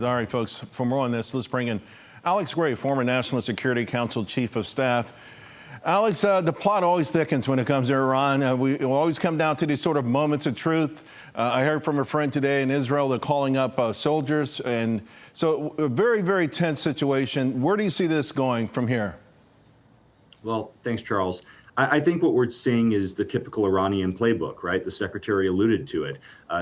All right, folks, for more on this, let's bring in Alex Gray, former National Security Council Chief of Staff. Alex, the plot always thickens when it comes to Iran. We always come down to these sort of moments of truth. I heard from a friend today in Israel, they're calling up soldiers. And so a very, very tense situation. Where do you see this going from here? Well, thanks, Charles. I think what we're seeing is the typical Iranian playbook, right? The secretary alluded to it.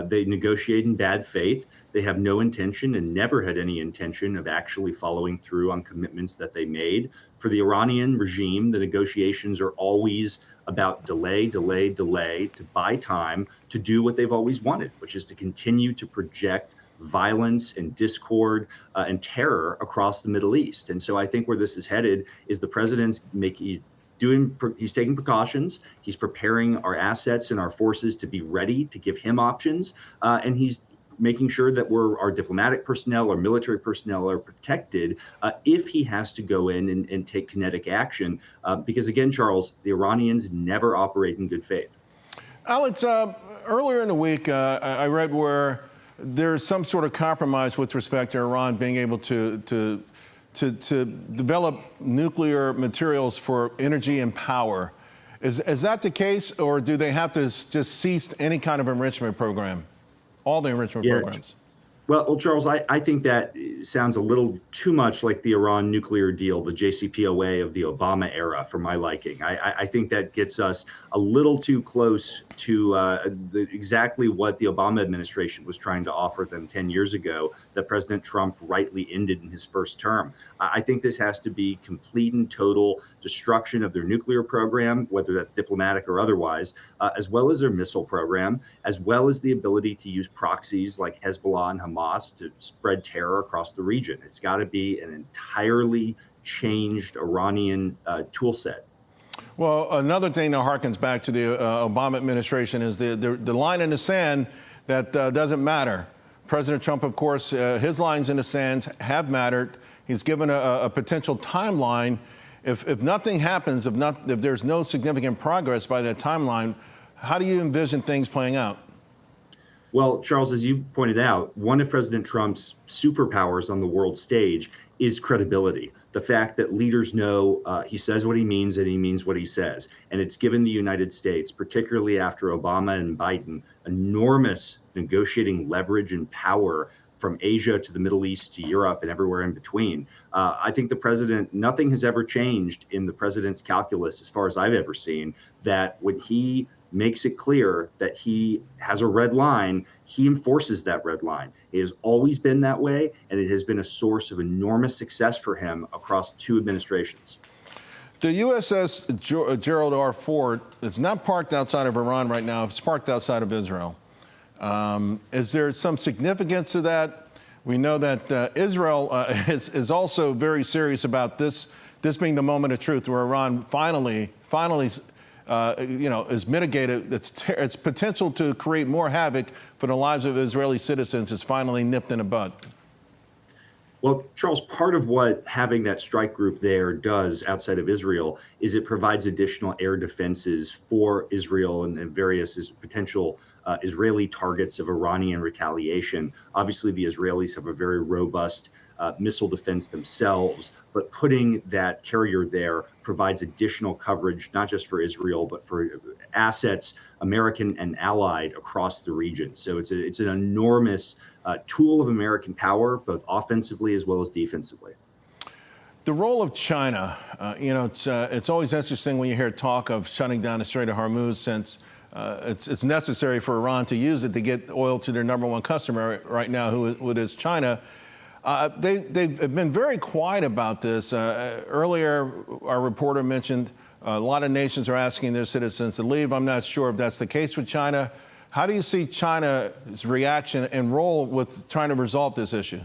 They negotiate in bad faith. They have no intention and never had any intention of actually following through on commitments that they made. For the Iranian regime, the negotiations are always about delay, delay, delay, to buy time to do what they've always wanted, which is to continue to project violence and discord and terror across the Middle East. And so I think where this is headed is the president's he's taking precautions. He's preparing our assets and our forces to be ready to give him options. And he's making sure that our diplomatic personnel or military personnel are protected if he has to go in and take kinetic action. Because again, Charles, the Iranians never operate in good faith. Alex, earlier in the week, I read where there's some sort of compromise with respect to Iran being able to develop nuclear materials for energy and power. Is that the case, or do they have to just cease any kind of enrichment program? All the enrichment programs? Well, Charles, I think that sounds a little too much like the Iran nuclear deal, the JCPOA of the Obama era, for my liking. I think that gets us a little too close to exactly what the Obama administration was trying to offer them 10 years ago that President Trump rightly ended in his first term. I think this has to be complete and total destruction of their nuclear program, whether that's diplomatic or otherwise, as well as their missile program, as well as the ability to use proxies like Hezbollah and Hamas to spread terror across the region. It's got to be an entirely changed Iranian tool set. Well, another thing that harkens back to the Obama administration is the line in the sand that doesn't matter. President Trump, of course, his lines in the sand have mattered. He's given a potential timeline. If nothing happens, if there's no significant progress by that timeline, how do you envision things playing out? Well, Charles, as you pointed out, one of President Trump's superpowers on the world stage is credibility. The fact that leaders know he says what he means and he means what he says. And it's given the United States, particularly after Obama and Biden, enormous negotiating leverage and power from Asia to the Middle East to Europe and everywhere in between. I think the president, nothing has ever changed in the president's calculus, as far as I've ever seen, that when he makes it clear that he has a red line, he enforces that red line. It has always been that way, and it has been a source of enormous success for him across two administrations. The USS Gerald R. Ford is not parked outside of Iran right now. It's parked outside of Israel. Is there some significance to that? We know that Israel is also very serious about this being the moment of truth where Iran finally is mitigated. Its potential to create more havoc for the lives of Israeli citizens is finally nipped in the bud. Well, Charles, part of what having that strike group there does outside of Israel is it provides additional air defenses for Israel and various potential Israeli targets of Iranian retaliation. Obviously, the Israelis have a very robust missile defense themselves, but putting that carrier there provides additional coverage, not just for Israel, but for assets, American and allied, across the region. So it's an enormous tool of American power, both offensively as well as defensively. The role of China, it's always interesting when you hear talk of shutting down the Strait of Hormuz, since it's necessary for Iran to use it to get oil to their number one customer right now, who is China. They've been very quiet about this. Earlier, our reporter mentioned a lot of nations are asking their citizens to leave. I'm not sure if that's the case with China. How do you see China's reaction and role with trying to resolve this issue?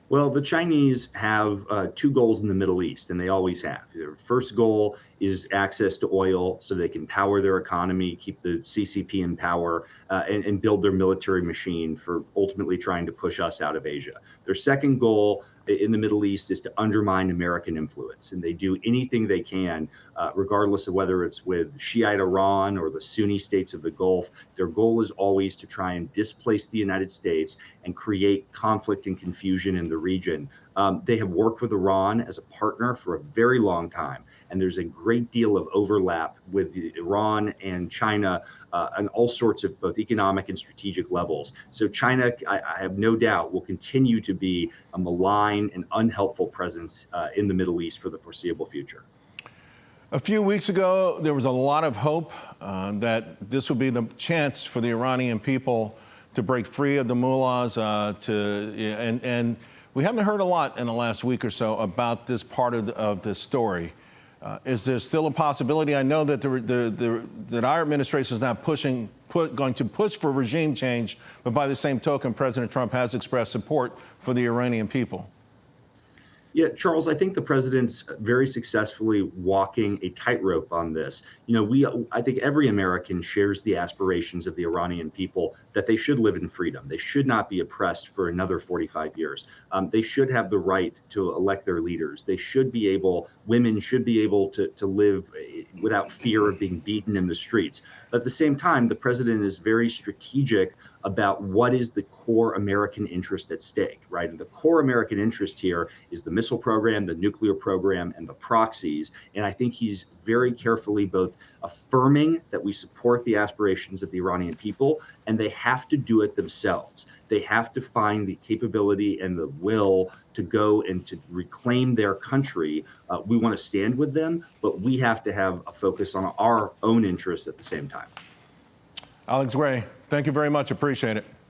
Well, the Chinese have two goals in the Middle East, and they always have. Their first goal is access to oil so they can power their economy, keep the CCP in power, and build their military machine for ultimately trying to push us out of Asia. Their second goal in the Middle East is to undermine American influence. And they do anything they can, regardless of whether it's with Shiite Iran or the Sunni states of the Gulf. Their goal is always to try and displace the United States and create conflict and confusion in the region. They have worked with Iran as a partner for a very long time, and there's a great deal of overlap with Iran and China on all sorts of both economic and strategic levels. So China, I have no doubt, will continue to be a malign and unhelpful presence in the Middle East for the foreseeable future. A few weeks ago, there was a lot of hope that this would be the chance for the Iranian people to break free of the mullahs, and we haven't heard a lot in the last week or so about this part of the story. Is there still a possibility? I know that that our administration is not going to push for regime change, but by the same token, President Trump has expressed support for the Iranian people. Yeah, Charles, I think the president's very successfully walking a tightrope on this. You know, I think every American shares the aspirations of the Iranian people that they should live in freedom. They should not be oppressed for another 45 years. They should have the right to elect their leaders. They should be able, women should be able to live without fear of being beaten in the streets. But at the same time, the president is very strategic about what is the core American interest at stake, right? And the core American interest here is the missile program, the nuclear program, and the proxies. And I think he's very carefully both affirming that we support the aspirations of the Iranian people, and they have to do it themselves. They have to find the capability and the will to go and to reclaim their country. We want to stand with them, but we have to have a focus on our own interests at the same time. Alex Gray, thank you very much. Appreciate it.